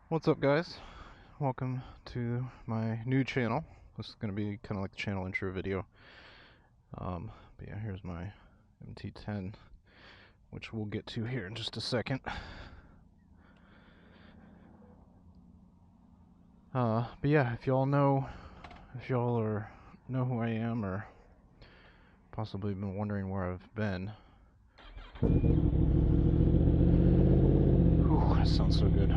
What's up, guys? Welcome to my new channel. This is going to be kind of like the channel intro video. But yeah, here's my MT-10, which we'll get to here in just a second. But yeah, if y'all know who I am, or possibly been wondering where I've been. Ooh, that sounds so good.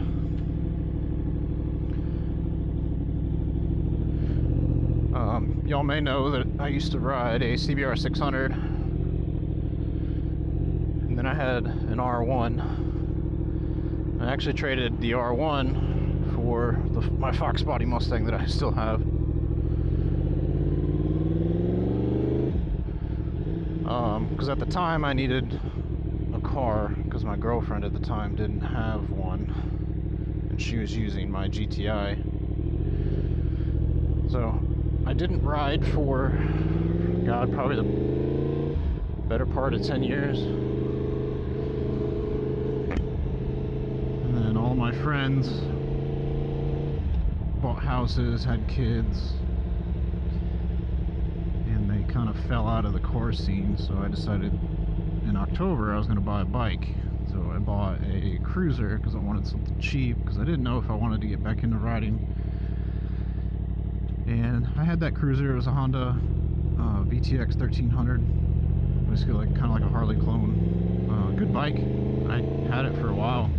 Y'all may know that I used to ride a CBR 600, and then I had an R1. I actually traded the R1 for my Fox Body Mustang that I still have. Because at the time I needed a car, because my girlfriend at the time didn't have one, and she was using my GTI. So I didn't ride for, God, probably the better part of 10 years. And then all my friends bought houses, had kids, and they kind of fell out of the car scene. So I decided in October I was going to buy a bike. So I bought a cruiser because I wanted something cheap, because I didn't know if I wanted to get back into riding. And I had that cruiser. It was a Honda VTX 1300, basically like kind of like a Harley clone. Good bike. I had it for a while.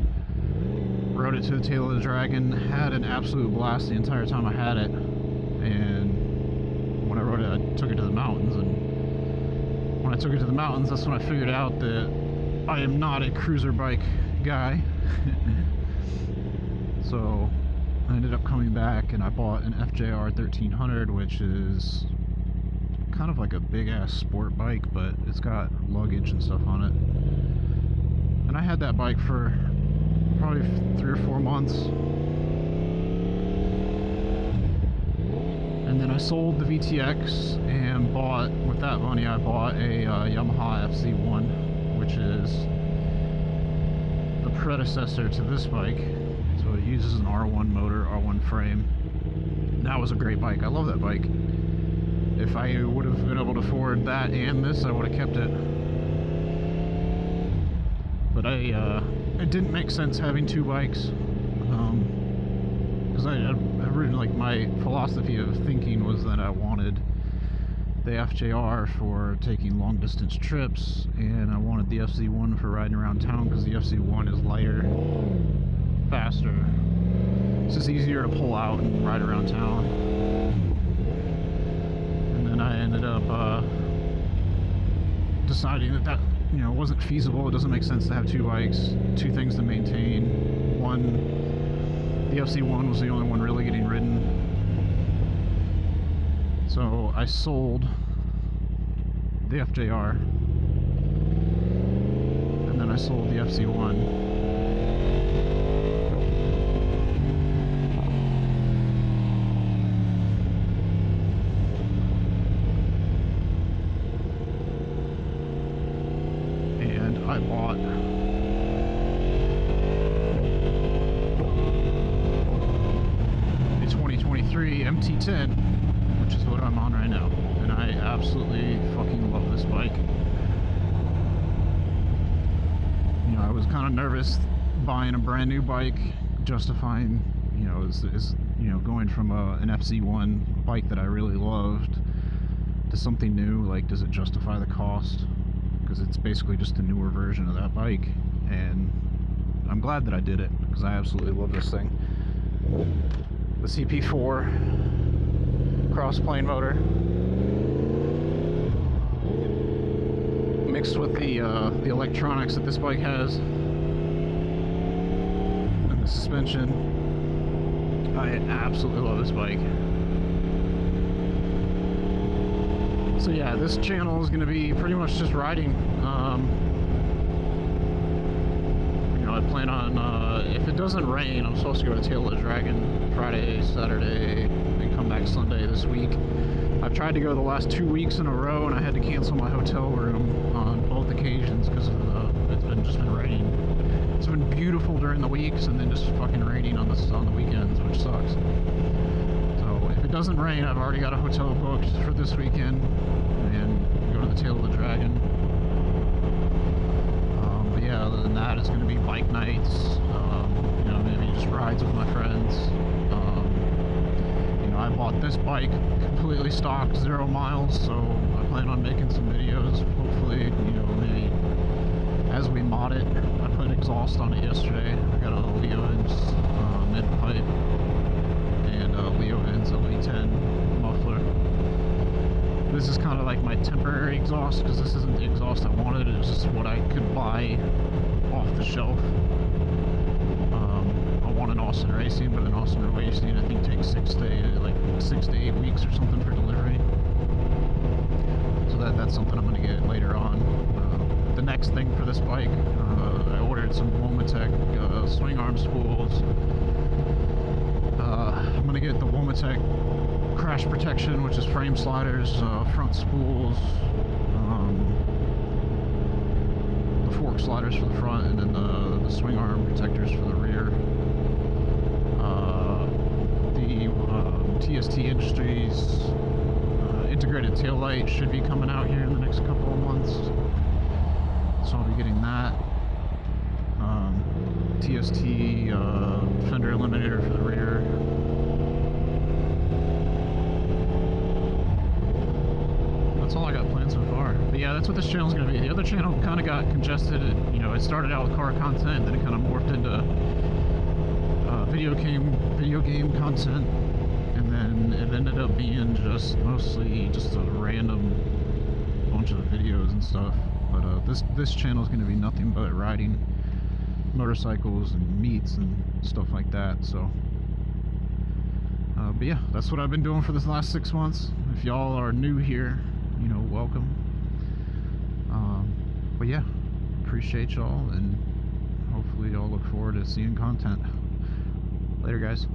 Rode it to the tail of the dragon. Had an absolute blast the entire time I had it. And when I rode it, I took it to the mountains. And when I took it to the mountains, that's when I figured out that I am not a cruiser bike guy. So I ended up coming back and I bought an FJR 1300, which is kind of like a big ass sport bike, but it's got luggage and stuff on it. And I had that bike for probably 3 or 4 months. And then I sold the VTX and bought, with that money, I bought a Yamaha FZ1, which is the predecessor to this bike. So it uses an R1 motor, R1 frame. That was a great bike. I love that bike. If I would have been able to afford that and this, I would have kept it. But it didn't make sense having 2 bikes. Because I really, like, my philosophy of thinking was that I wanted the FJR for taking long distance trips, and I wanted the FZ1 for riding around town, because the FZ1 is lighter, faster. It's just easier to pull out and ride around town. And then I ended up deciding that wasn't feasible. It doesn't make sense to have 2 bikes, 2 things to maintain. One, the FC1 was the only one really getting ridden. So I sold the FJR, and then I sold the FC1. I bought a 2023 MT-10, which is what I'm on right now, and I absolutely fucking love this bike. You know, I was kind of nervous buying a brand new bike, justifying, going from an FC1 bike that I really loved to something new. Like, does it justify the cost? Because it's basically just a newer version of that bike, and I'm glad that I did it, because I absolutely love this thing. The CP4 cross-plane motor mixed with the electronics that this bike has, and the suspension. I absolutely love this bike. So yeah, this channel is going to be pretty much just riding. I plan on, if it doesn't rain, I'm supposed to go to Tail of the Dragon Friday, Saturday, and come back Sunday this week. I've tried to go the last 2 weeks in a row, and I had to cancel my hotel room on both occasions because of it's just been raining. It's been beautiful during the weeks, and then just fucking raining on the weekends, which sucks. So if it doesn't rain, I've already got a hotel booked for this weekend, and go to the Tail of the Dragon. But yeah, other than that, it's going to be bike nights. You know, maybe just rides with my friends. You know, I bought this bike completely stock, 0 miles, so I plan on making some videos. Hopefully, you know, maybe as we mod it. I put exhaust on it yesterday. I got a Leo Ins mid pipe and a Leo Ins MT-10 muffler. This is kind of like my temporary exhaust, because this isn't the exhaust I wanted. It's just what I could buy off the shelf. I want an Austin Racing, but an Austin Racing I think takes 6 to 8 weeks or something for delivery. So that's something I'm going to get later on. The next thing for this bike, I ordered some Womatech swing arm spools. I'm going to get the Womatech crash protection, which is frame sliders, front spools, the fork sliders for the front, and then the swing arm protectors for the rear. The TST Industries integrated tail light should be coming out here in the next couple of months, so I'll be getting that. TST fender eliminator for the rear. That's all I got planned so far. But yeah, that's what this channel's gonna be. The other channel kind of got congested. You know, it started out with car content, then it kind of morphed into video game content, and then it ended up being mostly just a random bunch of videos and stuff. But this channel is going to be nothing but riding motorcycles and meets and stuff like that. So but yeah, that's what I've been doing for this last 6 months. If y'all are new here, you know, welcome. But yeah, appreciate y'all, and hopefully y'all look forward to seeing content. Later, guys.